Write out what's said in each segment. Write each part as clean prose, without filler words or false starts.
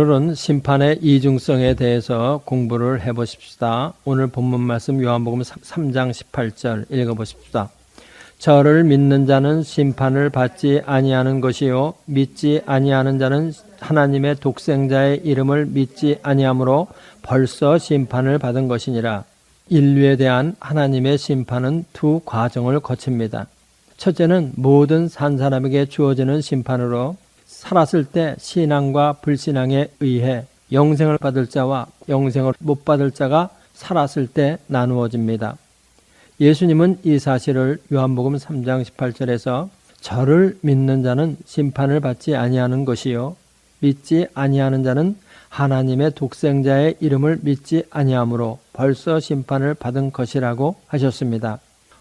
오늘은 심판의 이중성에 대해서 공부를 해보십시다. 오늘 본문 말씀 요한복음 3장 18절 읽어보십시다. 저를 믿는 자는 심판을 받지 아니하는 것이요 믿지 아니하는 자는 하나님의 독생자의 이름을 믿지 아니하므로 벌써 심판을 받은 것이니라. 인류에 대한 하나님의 심판은 두 과정을 거칩니다. 첫째는 모든 산 사람에게 주어지는 심판으로 살았을 때 신앙과 불신앙에 의해 영생을 받을 자와 영생을 못 받을 자가 살았을 때 나누어집니다. 예수님은 이 사실을 요한복음 3장 18절에서 저를 믿는 자는 심판을 받지 아니하는 것이요 믿지 아니하는 자는 하나님의 독생자의 이름을 믿지 아니하므로 벌써 심판을 받은 것이라고 하셨습니다.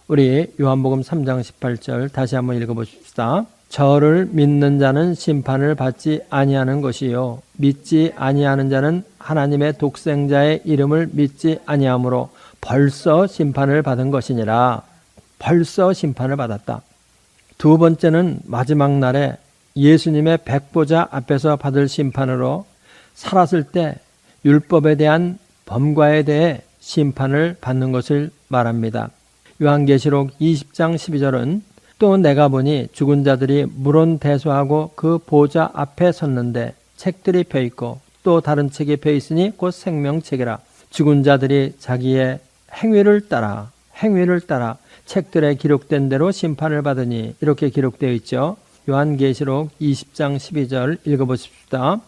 우리 요한복음 3장 18절 다시 한번 읽어보십시다. 저를 믿는 자는 심판을 받지 아니하는 것이요 믿지 아니하는 자는 하나님의 독생자의 이름을 믿지 아니하므로 벌써 심판을 받은 것이니라. 벌써 심판을 받았다. 두 번째는 마지막 날에 예수님의 백보자 앞에서 받을 심판으로 살았을 때 율법에 대한 범과에 대해 심판을 받는 것을 말합니다. 요한계시록 20장 12절은 또 내가 보니 죽은 자들이 물론대소하고 그 보좌 앞에 섰는데 책들이 펴있고 또 다른 책이 펴있으니 곧 생명책이라. 죽은 자들이 자기의 행위를 따라 책들에 기록된 대로 심판을 받으니 이렇게 기록되어 있죠. 요한계시록 20장 12절 읽어보십시다.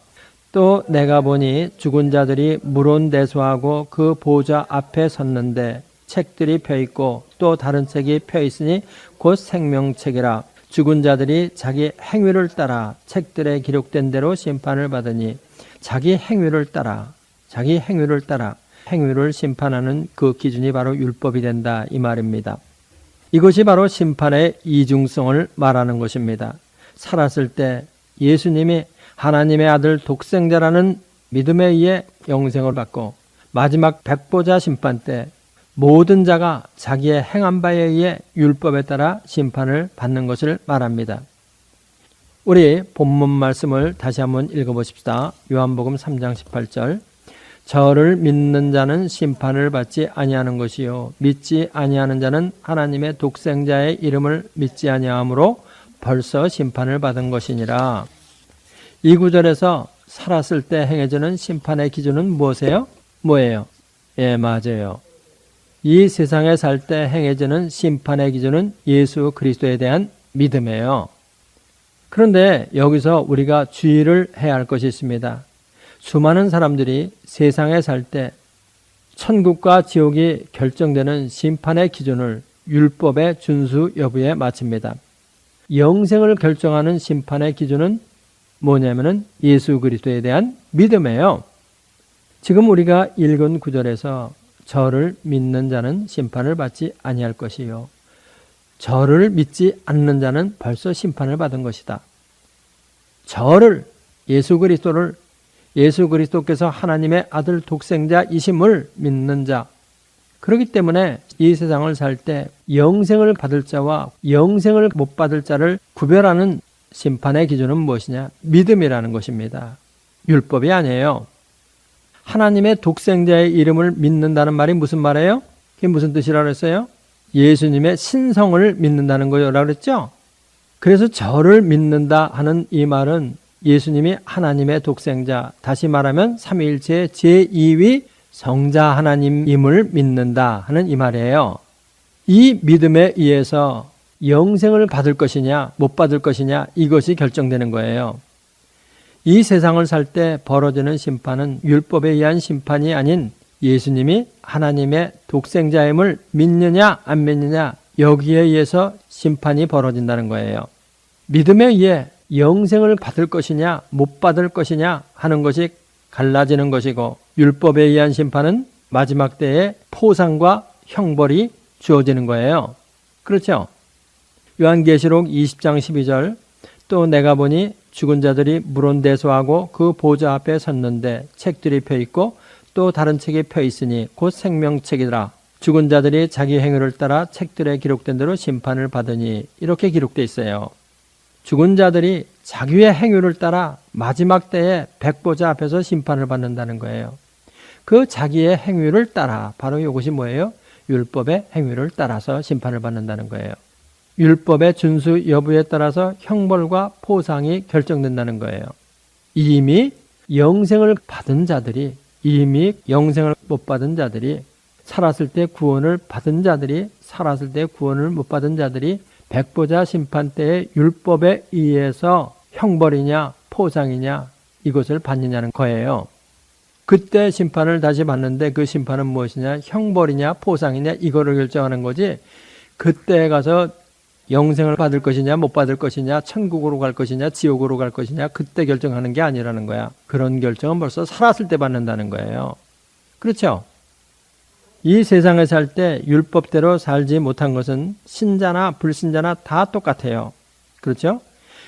또 내가 보니 죽은 자들이 물론대소하고 그 보좌 앞에 섰는데 책들이 펴있고 또 다른 책이 펴있으니 곧 생명책이라. 죽은 자들이 자기 행위를 따라 책들에 기록된 대로 심판을 받으니 자기 행위를 따라 행위를 심판하는 그 기준이 바로 율법이 된다 이 말입니다. 이것이 바로 심판의 이중성을 말하는 것입니다. 살았을 때 예수님이 하나님의 아들 독생자라는 믿음에 의해 영생을 받고 마지막 백보자 심판 때 모든 자가 자기의 행한 바에 의해 율법에 따라 심판을 받는 것을 말합니다. 우리 본문 말씀을 다시 한번 읽어보십시다. 요한복음 3장 18절 저를 믿는 자는 심판을 받지 아니하는 것이요 믿지 아니하는 자는 하나님의 독생자의 이름을 믿지 아니하므로 벌써 심판을 받은 것이니라. 이 구절에서 살았을 때 행해지는 심판의 기준은 무엇이에요? 뭐예요? 예, 맞아요. 이 세상에 살 때 행해지는 심판의 기준은 예수 그리스도에 대한 믿음이에요. 그런데 여기서 우리가 주의를 해야 할 것이 있습니다. 수많은 사람들이 세상에 살 때 천국과 지옥이 결정되는 심판의 기준을 율법의 준수 여부에 맞춥니다. 영생을 결정하는 심판의 기준은 뭐냐면은 예수 그리스도에 대한 믿음이에요. 지금 우리가 읽은 구절에서 저를 믿는 자는 심판을 받지 아니할 것이요 저를 믿지 않는 자는 벌써 심판을 받은 것이다. 저를 예수 그리스도께서 하나님의 아들 독생자이심을 믿는 자. 그렇기 때문에 이 세상을 살 때 영생을 받을 자와 영생을 못 받을 자를 구별하는 심판의 기준은 무엇이냐? 믿음이라는 것입니다. 율법이 아니에요. 하나님의 독생자의 이름을 믿는다는 말이 무슨 말이에요? 그게 무슨 뜻이라고 했어요? 예수님의 신성을 믿는다는 거라고 그랬죠? 그래서 저를 믿는다 하는 이 말은 예수님이 하나님의 독생자, 다시 말하면 삼위일체의 제2위 성자 하나님임을 믿는다 하는 이 말이에요. 이 믿음에 의해서 영생을 받을 것이냐 못 받을 것이냐 이것이 결정되는 거예요. 이 세상을 살 때 벌어지는 심판은 율법에 의한 심판이 아닌 예수님이 하나님의 독생자임을 믿느냐 안 믿느냐 여기에 의해서 심판이 벌어진다는 거예요. 믿음에 의해 영생을 받을 것이냐 못 받을 것이냐 하는 것이 갈라지는 것이고 율법에 의한 심판은 마지막 때에 포상과 형벌이 주어지는 거예요. 그렇죠? 요한계시록 20장 12절 또 내가 보니 죽은 자들이 물론대소하고 그 보좌 앞에 섰는데 책들이 펴있고 또 다른 책이 펴있으니 곧 생명책이라. 죽은 자들이 자기 행위를 따라 책들에 기록된 대로 심판을 받으니 이렇게 기록되어 있어요. 죽은 자들이 자기의 행위를 따라 마지막 때에 백보자 앞에서 심판을 받는다는 거예요. 그 자기의 행위를 따라, 바로 이것이 뭐예요? 율법의 행위를 따라서 심판을 받는다는 거예요. 율법의 준수 여부에 따라서 형벌과 포상이 결정된다는 거예요. 이미 영생을 받은 자들이, 이미 영생을 못 받은 자들이, 살았을 때 구원을 받은 자들이, 살았을 때 구원을 못 받은 자들이 백보자 심판 때의 율법에 의해서 형벌이냐 포상이냐 이것을 받느냐는 거예요. 그때 심판을 다시 받는데 그 심판은 무엇이냐? 형벌이냐 포상이냐 이거를 결정하는 거지, 그때 가서 영생을 받을 것이냐 못 받을 것이냐, 천국으로 갈 것이냐 지옥으로 갈 것이냐 그때 결정하는 게 아니라는 거야. 그런 결정은 벌써 살았을 때 받는다는 거예요. 그렇죠? 이 세상에 살 때 율법대로 살지 못한 것은 신자나 불신자나 다 똑같아요. 그렇죠?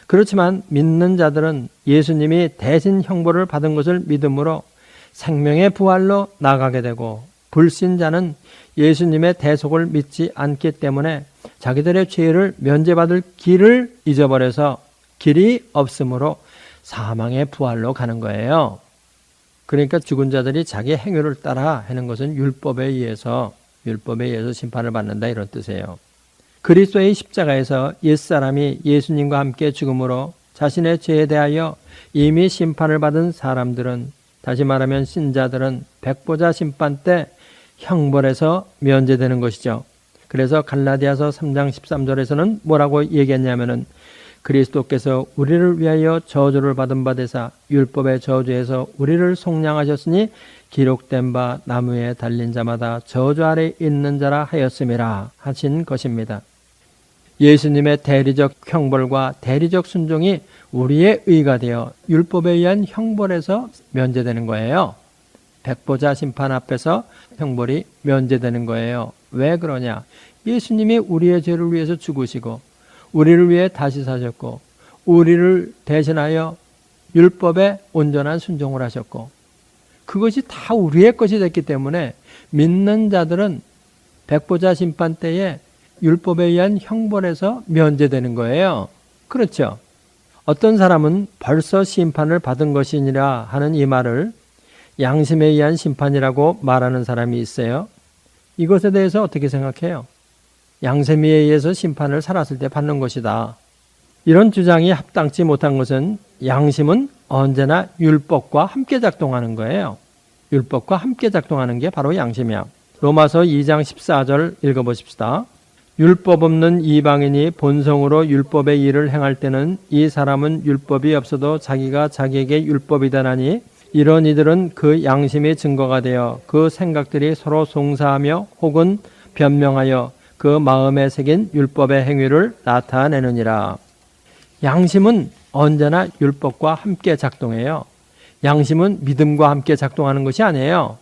그렇지만 믿는 자들은 예수님이 대신 형벌을 받은 것을 믿음으로 생명의 부활로 나가게 되고, 불신자는 예수님의 대속을 믿지 않기 때문에 자기들의 죄를 면제받을 길을 잊어버려서 길이 없으므로 사망의 부활로 가는 거예요. 그러니까 죽은 자들이 자기 행위를 따라 하는 것은 율법에 의해서 심판을 받는다 이런 뜻이에요. 그리스도의 십자가에서 옛사람이 예수님과 함께 죽음으로 자신의 죄에 대하여 이미 심판을 받은 사람들은, 다시 말하면 신자들은 백보자 심판 때 형벌에서 면제되는 것이죠. 그래서 갈라디아서 3장 13절에서는 뭐라고 얘기했냐면은, 그리스도께서 우리를 위하여 저주를 받은 바 되사 율법의 저주에서 우리를 속량하셨으니 기록된 바 나무에 달린 자마다 저주 아래 있는 자라 하였음이라 하신 것입니다. 예수님의 대리적 형벌과 대리적 순종이 우리의 의가 되어 율법에 의한 형벌에서 면제되는 거예요. 백보자 심판 앞에서 형벌이 면제되는 거예요. 왜 그러냐? 예수님이 우리의 죄를 위해서 죽으시고 우리를 위해 다시 사셨고 우리를 대신하여 율법에 온전한 순종을 하셨고, 그것이 다 우리의 것이 됐기 때문에 믿는 자들은 백보자 심판 때에 율법에 의한 형벌에서 면제되는 거예요. 그렇죠? 어떤 사람은 벌써 심판을 받은 것이니라 하는 이 말을 양심에 의한 심판이라고 말하는 사람이 있어요. 이것에 대해서 어떻게 생각해요? 양심에 의해서 심판을 살았을 때 받는 것이다. 이런 주장이 합당치 못한 것은, 양심은 언제나 율법과 함께 작동하는 거예요. 율법과 함께 작동하는 게 바로 양심이야. 로마서 2장 14절 읽어보십시다. 율법 없는 이방인이 본성으로 율법의 일을 행할 때는 이 사람은 율법이 없어도 자기가 자기에게 율법이 되나니, 이런 이들은 그 양심이 증거가 되어 그 생각들이 서로 송사하며 혹은 변명하여 그 마음에 새긴 율법의 행위를 나타내느니라. 양심은 언제나 율법과 함께 작동해요. 양심은 믿음과 함께 작동하는 것이 아니에요.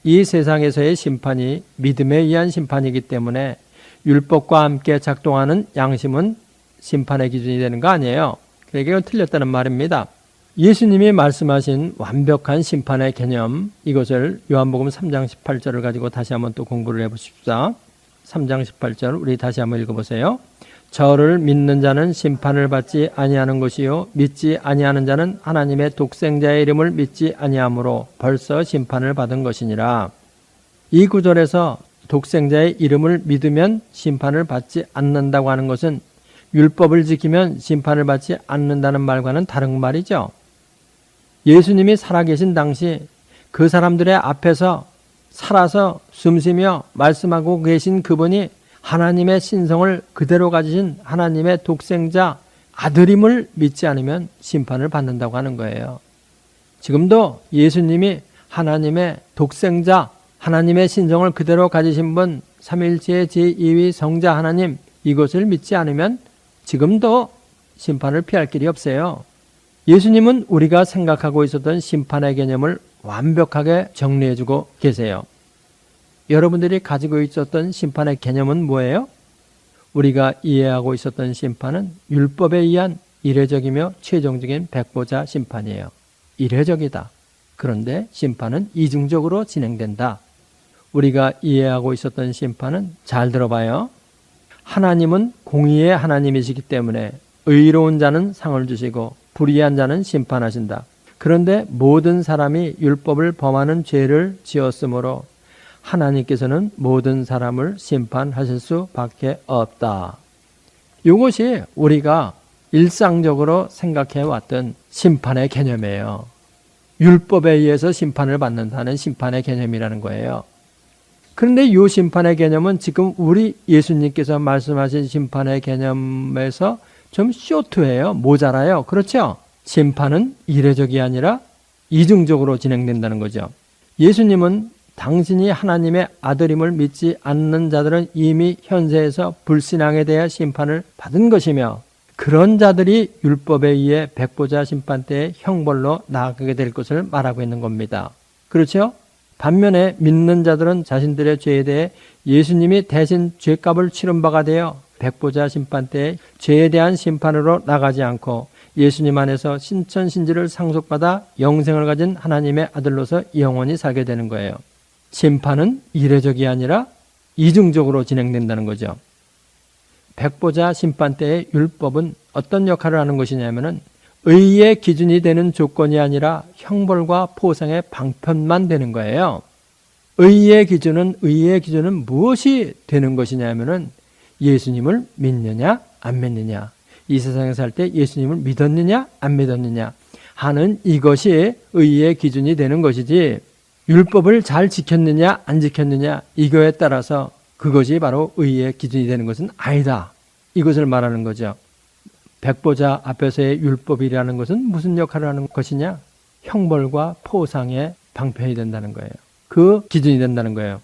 이 세상에서의 심판이 믿음에 의한 심판이기 때문에 율법과 함께 작동하는 양심은 심판의 기준이 되는 거 아니에요. 그러니까 이건 틀렸다는 말입니다. 예수님이 말씀하신 완벽한 심판의 개념, 이것을 요한복음 3장 18절을 가지고 다시 한번 또 공부를 해보십시다. 3장 18절 우리 다시 한번 읽어보세요. 저를 믿는 자는 심판을 받지 아니하는 것이요 믿지 아니하는 자는 하나님의 독생자의 이름을 믿지 아니하므로 벌써 심판을 받은 것이니라. 이 구절에서 독생자의 이름을 믿으면 심판을 받지 않는다고 하는 것은 율법을 지키면 심판을 받지 않는다는 말과는 다른 말이죠. 예수님이 살아계신 당시 그 사람들의 앞에서 살아서 숨쉬며 말씀하고 계신 그분이 하나님의 신성을 그대로 가지신 하나님의 독생자 아들임을 믿지 않으면 심판을 받는다고 하는 거예요. 지금도 예수님이 하나님의 독생자, 하나님의 신성을 그대로 가지신 분, 삼위일체의 제2위 성자 하나님, 이것을 믿지 않으면 지금도 심판을 피할 길이 없어요. 예수님은 우리가 생각하고 있었던 심판의 개념을 완벽하게 정리해주고 계세요. 여러분들이 가지고 있었던 심판의 개념은 뭐예요? 우리가 이해하고 있었던 심판은 율법에 의한 이례적이며 최종적인 백보자 심판이에요. 이례적이다. 그런데 심판은 이중적으로 진행된다. 우리가 이해하고 있었던 심판은, 잘 들어봐요. 하나님은 공의의 하나님이시기 때문에 의로운 자는 상을 주시고 불의한 자는 심판하신다. 그런데 모든 사람이 율법을 범하는 죄를 지었으므로 하나님께서는 모든 사람을 심판하실 수밖에 없다. 이것이 우리가 일상적으로 생각해 왔던 심판의 개념이에요. 율법에 의해서 심판을 받는다는 심판의 개념이라는 거예요. 그런데 이 심판의 개념은 지금 우리 예수님께서 말씀하신 심판의 개념에서 좀 쇼트해요. 모자라요. 그렇죠? 심판은 이례적이 아니라 이중적으로 진행된다는 거죠. 예수님은 당신이 하나님의 아들임을 믿지 않는 자들은 이미 현세에서 불신앙에 대해 심판을 받은 것이며 그런 자들이 율법에 의해 백보자 심판 때의 형벌로 나아가게 될 것을 말하고 있는 겁니다. 그렇죠? 반면에 믿는 자들은 자신들의 죄에 대해 예수님이 대신 죄값을 치른 바가 되어 백보자 심판 때의 죄에 대한 심판으로 나가지 않고 예수님 안에서 신천신지를 상속받아 영생을 가진 하나님의 아들로서 영원히 살게 되는 거예요. 심판은 이례적이 아니라 이중적으로 진행된다는 거죠. 백보자 심판 때의 율법은 어떤 역할을 하는 것이냐면은 의의 기준이 되는 조건이 아니라 형벌과 포상의 방편만 되는 거예요. 의의 기준은 무엇이 되는 것이냐면은 예수님을 믿느냐 안 믿느냐, 이 세상에 살 때 예수님을 믿었느냐 안 믿었느냐 하는 이것이 의의 기준이 되는 것이지, 율법을 잘 지켰느냐 안 지켰느냐 이거에 따라서 그것이 바로 의의 기준이 되는 것은 아니다. 이것을 말하는 거죠. 백보자 앞에서의 율법이라는 것은 무슨 역할을 하는 것이냐? 형벌과 포상의 방편이 된다는 거예요. 그 기준이 된다는 거예요.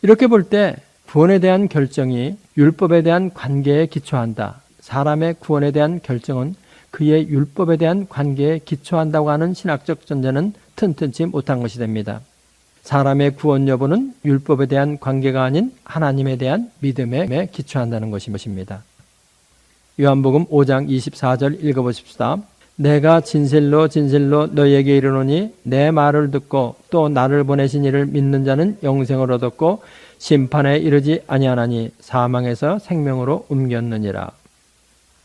이렇게 볼 때 구원에 대한 결정이 율법에 대한 관계에 기초한다. 사람의 구원에 대한 결정은 그의 율법에 대한 관계에 기초한다고 하는 신학적 전제는 튼튼치 못한 것이 됩니다. 사람의 구원 여부는 율법에 대한 관계가 아닌 하나님에 대한 믿음에 기초한다는 것입니다. 요한복음 5장 24절 읽어보십시다. 내가 진실로 진실로 너희에게 이르노니 내 말을 듣고 또 나를 보내신 이를 믿는 자는 영생을 얻었고 심판에 이르지 아니하나니 사망에서 생명으로 옮겼느니라.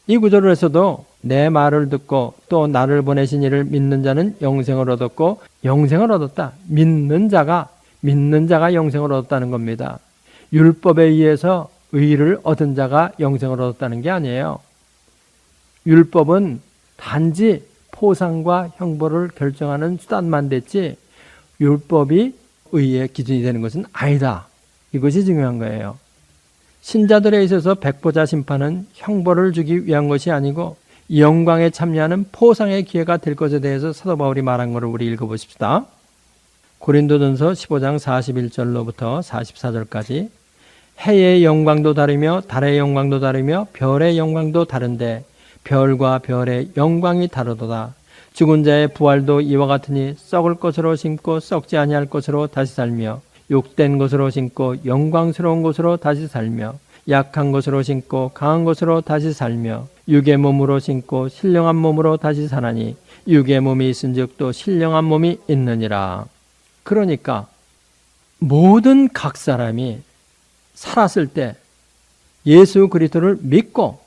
이 구절에서도 내 말을 듣고 또 나를 보내신 이를 믿는 자는 영생을 얻었고, 영생을 얻었다. 믿는 자가 영생을 얻었다는 겁니다. 율법에 의해서 의를 얻은 자가 영생을 얻었다는 게 아니에요. 율법은 단지 포상과 형벌을 결정하는 수단만 됐지 율법이 의의 기준이 되는 것은 아니다. 이것이 중요한 거예요. 신자들에 있어서 백보자 심판은 형벌을 주기 위한 것이 아니고 영광에 참여하는 포상의 기회가 될 것에 대해서 사도 바울이 말한 것을 우리 읽어보십시다. 고린도전서 15장 41절로부터 44절까지 해의 영광도 다르며 달의 영광도 다르며 별의 영광도 다른데 별과 별의 영광이 다르도다. 죽은 자의 부활도 이와 같으니 썩을 것으로 심고 썩지 아니할 것으로 다시 살며 욕된 것으로 심고 영광스러운 것으로 다시 살며 약한 것으로 심고 강한 것으로 다시 살며 육의 몸으로 심고 신령한 몸으로 다시 사나니 육의 몸이 있은즉 또 신령한 몸이 있느니라. 그러니까 모든 각 사람이 살았을 때 예수 그리스도를 믿고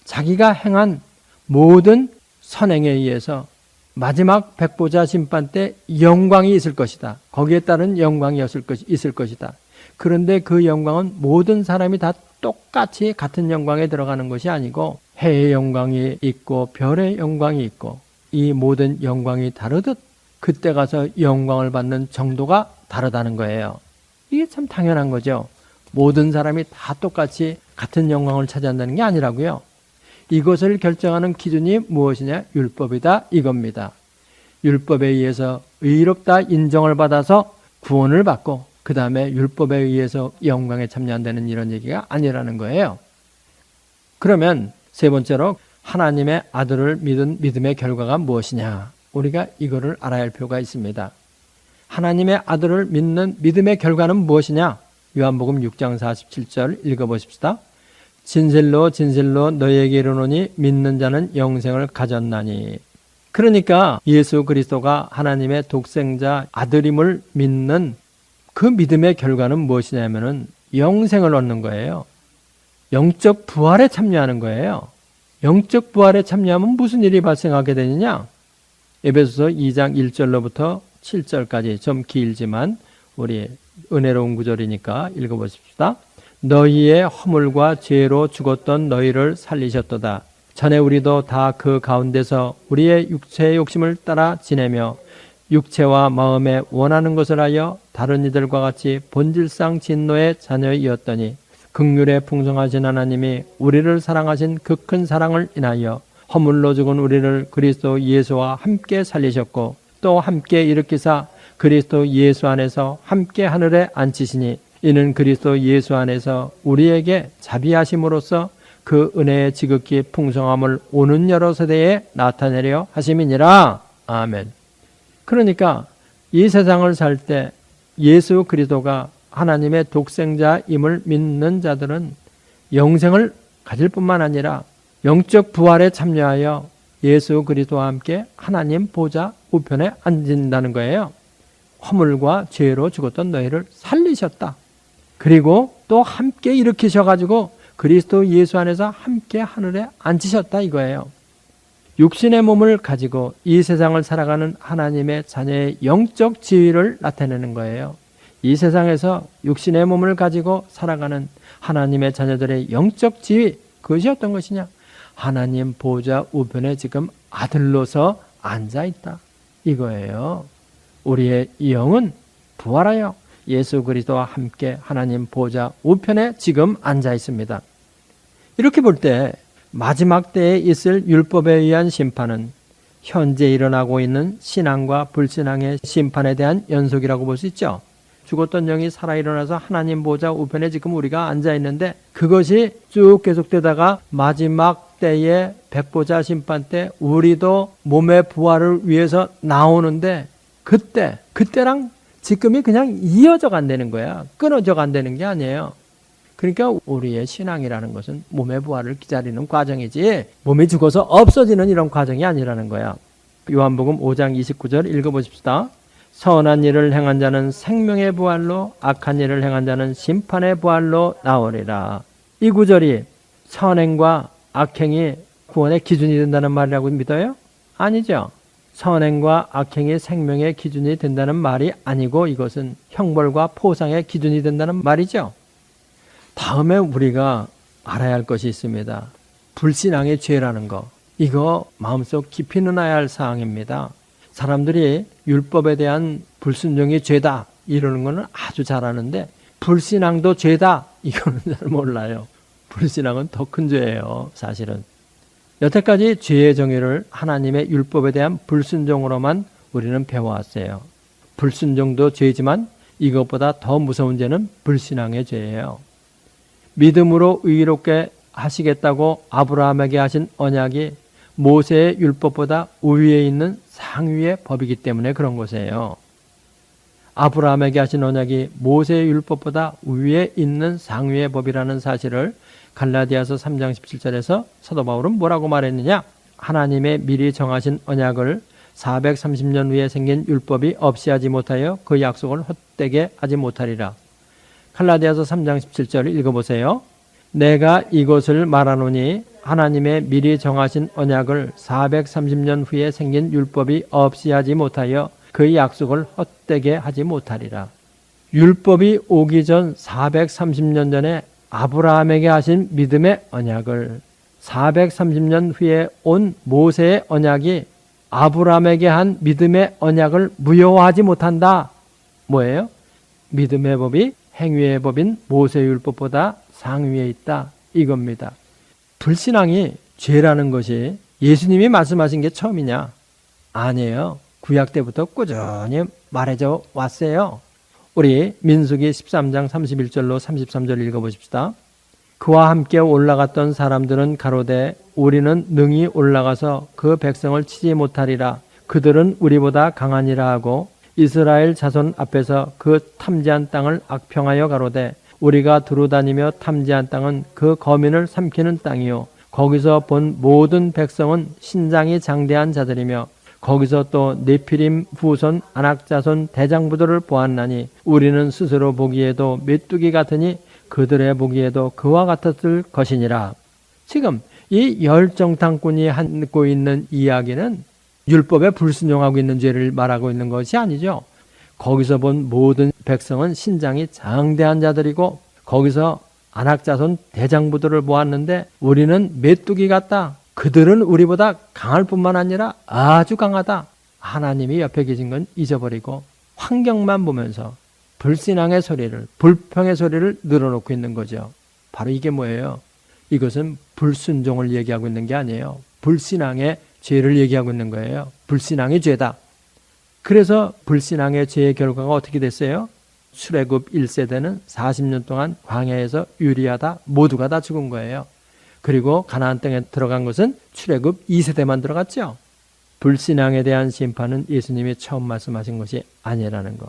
자기가 행한 모든 선행에 의해서 마지막 백보자 심판 때 영광이 있을 것이다. 거기에 따른 영광이 있을 것이다. 그런데 그 영광은 모든 사람이 다 똑같이 같은 영광에 들어가는 것이 아니고 해의 영광이 있고 별의 영광이 있고 이 모든 영광이 다르듯 그때 가서 영광을 받는 정도가 다르다는 거예요. 이게 참 당연한 거죠. 모든 사람이 다 똑같이 같은 영광을 차지한다는 게 아니라고요. 이것을 결정하는 기준이 무엇이냐? 율법이다 이겁니다. 율법에 의해서 의롭다 인정을 받아서 구원을 받고 그 다음에 율법에 의해서 영광에 참여한다는 이런 얘기가 아니라는 거예요. 그러면 세 번째로 하나님의 아들을 믿은 믿음의 결과가 무엇이냐? 우리가 이거를 알아야 할 필요가 있습니다. 하나님의 아들을 믿는 믿음의 결과는 무엇이냐? 요한복음 6장 47절 읽어보십시다. 진실로 진실로 너희에게 이르노니 믿는 자는 영생을 가졌나니. 그러니까 예수 그리스도가 하나님의 독생자 아들임을 믿는 그 믿음의 결과는 무엇이냐면은 영생을 얻는 거예요. 영적 부활에 참여하는 거예요. 영적 부활에 참여하면 무슨 일이 발생하게 되느냐? 에베소서 2장 1절로부터 7절까지 좀 길지만 우리 은혜로운 구절이니까 읽어보십시다. 너희의 허물과 죄로 죽었던 너희를 살리셨도다. 전에 우리도 다 그 가운데서 우리의 육체의 욕심을 따라 지내며 육체와 마음에 원하는 것을 하여 다른 이들과 같이 본질상 진노의 자녀이었더니 긍휼에 풍성하신 하나님이 우리를 사랑하신 그 큰 사랑을 인하여 허물로 죽은 우리를 그리스도 예수와 함께 살리셨고 또 함께 일으키사 그리스도 예수 안에서 함께 하늘에 앉히시니 이는 그리스도 예수 안에서 우리에게 자비하심으로써 그 은혜의 지극히 풍성함을 오는 여러 세대에 나타내려 하심이니라. 아멘. 그러니까 이 세상을 살 때 예수 그리스도가 하나님의 독생자임을 믿는 자들은 영생을 가질 뿐만 아니라 영적 부활에 참여하여 예수 그리스도와 함께 하나님 보좌 우편에 앉는다는 거예요. 허물과 죄로 죽었던 너희를 살리셨다. 그리고 또 함께 일으키셔가지고 그리스도 예수 안에서 함께 하늘에 앉히셨다 이거예요. 육신의 몸을 가지고 이 세상을 살아가는 하나님의 자녀의 영적 지위를 나타내는 거예요. 이 세상에서 육신의 몸을 가지고 살아가는 하나님의 자녀들의 영적 지위, 그것이 어떤 것이냐? 하나님 보좌 우편에 지금 아들로서 앉아있다 이거예요. 우리의 영은 부활하여 예수 그리스도와 함께 하나님 보좌 우편에 지금 앉아 있습니다. 이렇게 볼 때 마지막 때에 있을 율법에 의한 심판은 현재 일어나고 있는 신앙과 불신앙의 심판에 대한 연속이라고 볼 수 있죠. 죽었던 영이 살아 일어나서 하나님 보좌 우편에 지금 우리가 앉아 있는데 그것이 쭉 계속되다가 마지막 때의 백보자 심판 때 우리도 몸의 부활을 위해서 나오는데 그때랑 지금이 그냥 이어져 간다는 거야. 끊어져 간다는 게 아니에요. 그러니까 우리의 신앙이라는 것은 몸의 부활을 기다리는 과정이지 몸이 죽어서 없어지는 이런 과정이 아니라는 거야. 요한복음 5장 29절 읽어보십시다. 선한 일을 행한 자는 생명의 부활로 악한 일을 행한 자는 심판의 부활로 나오리라. 이 구절이 선행과 악행이 구원의 기준이 된다는 말이라고 믿어요? 아니죠. 선행과 악행이 생명의 기준이 된다는 말이 아니고 이것은 형벌과 포상의 기준이 된다는 말이죠. 다음에 우리가 알아야 할 것이 있습니다. 불신앙의 죄라는 거. 이거 마음속 깊이 넣어야 할 사항입니다. 사람들이 율법에 대한 불순종이 죄다 이러는 거는 아주 잘 아는데 불신앙도 죄다 이거는 잘 몰라요. 불신앙은 더 큰 죄예요. 사실은. 여태까지 죄의 정의를 하나님의 율법에 대한 불순종으로만 우리는 배워왔어요. 불순종도 죄지만 이것보다 더 무서운 죄는 불신앙의 죄예요. 믿음으로 의롭게 하시겠다고 아브라함에게 하신 언약이 모세의 율법보다 우위에 있는 상위의 법이기 때문에 그런 것이에요. 아브라함에게 하신 언약이 모세의 율법보다 위에 있는 상위의 법이라는 사실을 갈라디아서 3장 17절에서 사도 바울은 뭐라고 말했느냐? 하나님의 미리 정하신 언약을 430년 후에 생긴 율법이 없이 하지 못하여 그 약속을 헛되게 하지 못하리라. 갈라디아서 3장 17절을 읽어보세요. 내가 이것을 말하노니 하나님의 미리 정하신 언약을 430년 후에 생긴 율법이 없이 하지 못하여 그 약속을 헛되게 하지 못하리라. 율법이 오기 전 430년 전에 아브라함에게 하신 믿음의 언약을 430년 후에 온 모세의 언약이 아브라함에게 한 믿음의 언약을 무효화하지 못한다. 뭐예요? 믿음의 법이 행위의 법인 모세의 율법보다 상위에 있다. 이겁니다. 불신앙이 죄라는 것이 예수님이 말씀하신 게 처음이냐? 아니에요. 구약 때부터 꾸준히 말해져 왔어요. 우리 민수기 13장 31절로 33절 읽어보십시다. 그와 함께 올라갔던 사람들은 가로되 우리는 능히 올라가서 그 백성을 치지 못하리라. 그들은 우리보다 강하니라 하고 이스라엘 자손 앞에서 그 탐지한 땅을 악평하여 가로되 우리가 두루다니며 탐지한 땅은 그 거민을 삼키는 땅이요 거기서 본 모든 백성은 신장이 장대한 자들이며 거기서 또 네피림 후손 아낙자손 대장부들을 보았나니 우리는 스스로 보기에도 메뚜기 같으니 그들의 보기에도 그와 같았을 것이니라. 지금 이 열정탐꾼이 하고 있는 이야기는 율법에 불순종하고 있는 죄를 말하고 있는 것이 아니죠. 거기서 본 모든 백성은 신장이 장대한 자들이고 거기서 안악자손 대장부들을 보았는데 우리는 메뚜기 같다. 그들은 우리보다 강할 뿐만 아니라 아주 강하다. 하나님이 옆에 계신 건 잊어버리고 환경만 보면서 불신앙의 소리를, 불평의 소리를 늘어놓고 있는 거죠. 바로 이게 뭐예요? 이것은 불순종을 얘기하고 있는 게 아니에요. 불신앙의 죄를 얘기하고 있는 거예요. 불신앙의 죄다. 그래서 불신앙의 죄의 결과가 어떻게 됐어요? 출애굽 1세대는 40년 동안 광야에서 유리하다 모두가 다 죽은 거예요. 그리고 가나안 땅에 들어간 것은 출애굽 2세대만 들어갔죠. 불신앙에 대한 심판은 예수님이 처음 말씀하신 것이 아니라는 거.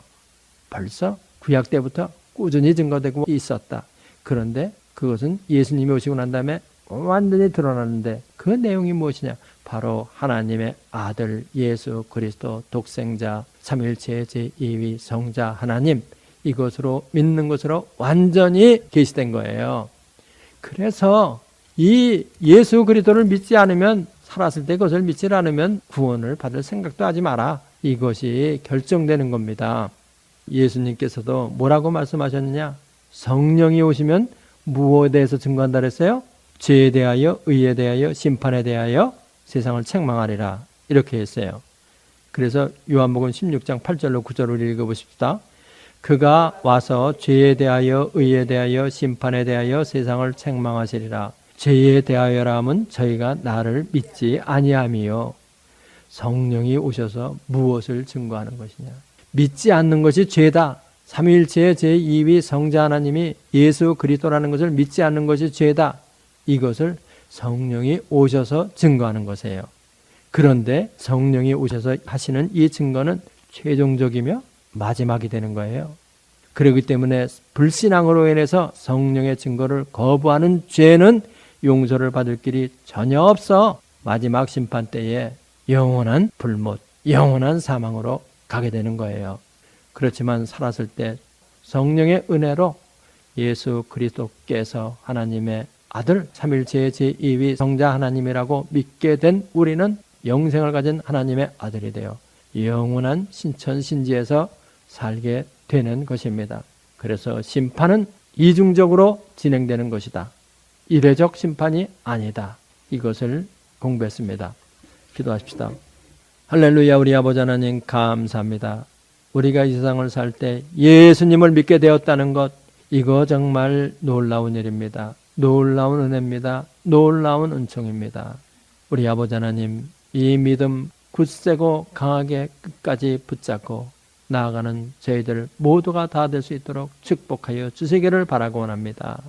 벌써 구약 때부터 꾸준히 증거되고 있었다. 그런데 그것은 예수님이 오시고 난 다음에 완전히 드러났는데 그 내용이 무엇이냐? 바로 하나님의 아들 예수 그리스도 독생자 삼위일체 제2위 성자 하나님, 이것으로 믿는 것으로 완전히 계시된 거예요. 그래서 이 예수 그리스도를 믿지 않으면, 살았을 때 그것을 믿지 않으면 구원을 받을 생각도 하지 마라. 이것이 결정되는 겁니다. 예수님께서도 뭐라고 말씀하셨느냐? 성령이 오시면 무엇에 대해서 증거한다 그랬어요? 죄에 대하여, 의에 대하여, 심판에 대하여 세상을 책망하리라. 이렇게 했어요. 그래서 요한복음 16장 8절로 9절을 읽어보십시다. 그가 와서 죄에 대하여, 의에 대하여, 심판에 대하여 세상을 책망하시리라. 죄에 대하여라 함은 저희가 나를 믿지 아니함이요. 성령이 오셔서 무엇을 증거하는 것이냐? 믿지 않는 것이 죄다. 삼위일체의 제2위 성자 하나님이 예수 그리스도라는 것을 믿지 않는 것이 죄다. 이것을 성령이 오셔서 증거하는 것이에요. 그런데 성령이 오셔서 하시는 이 증거는 최종적이며 마지막이 되는 거예요. 그렇기 때문에 불신앙으로 인해서 성령의 증거를 거부하는 죄는 용서를 받을 길이 전혀 없어 마지막 심판 때에 영원한 불못, 영원한 사망으로 가게 되는 거예요. 그렇지만 살았을 때 성령의 은혜로 예수 그리스도께서 하나님의 아들 삼위일체의 제2위 성자 하나님이라고 믿게 된 우리는 영생을 가진 하나님의 아들이 되어 영원한 신천신지에서 살게 되는 것입니다. 그래서 심판은 이중적으로 진행되는 것이다. 이례적 심판이 아니다. 이것을 공부했습니다. 기도하십시다. 할렐루야. 우리 아버지 하나님 감사합니다. 우리가 이 세상을 살 때 예수님을 믿게 되었다는 것, 이거 정말 놀라운 일입니다. 놀라운 은혜입니다. 놀라운 은총입니다. 우리 아버지 하나님, 이 믿음 굳세고 강하게 끝까지 붙잡고 나아가는 저희들 모두가 다 될 수 있도록 축복하여 주시기를 바라고 원합니다.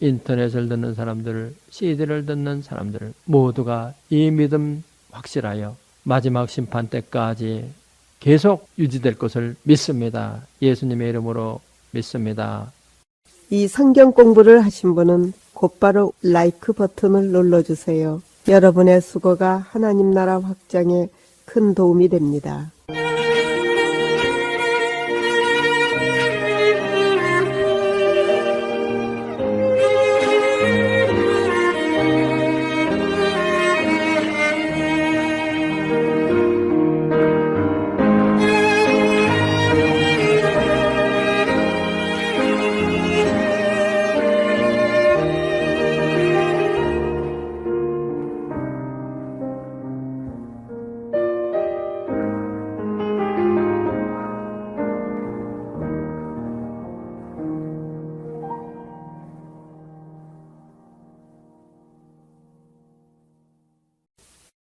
인터넷을 듣는 사람들, CD를 듣는 사람들 모두가 이 믿음 확실하여 마지막 심판 때까지 계속 유지될 것을 믿습니다. 예수님의 이름으로 믿습니다. 이 성경 공부를 하신 분은 곧바로 라이크 버튼을 눌러주세요. 여러분의 수고가 하나님 나라 확장에 큰 도움이 됩니다.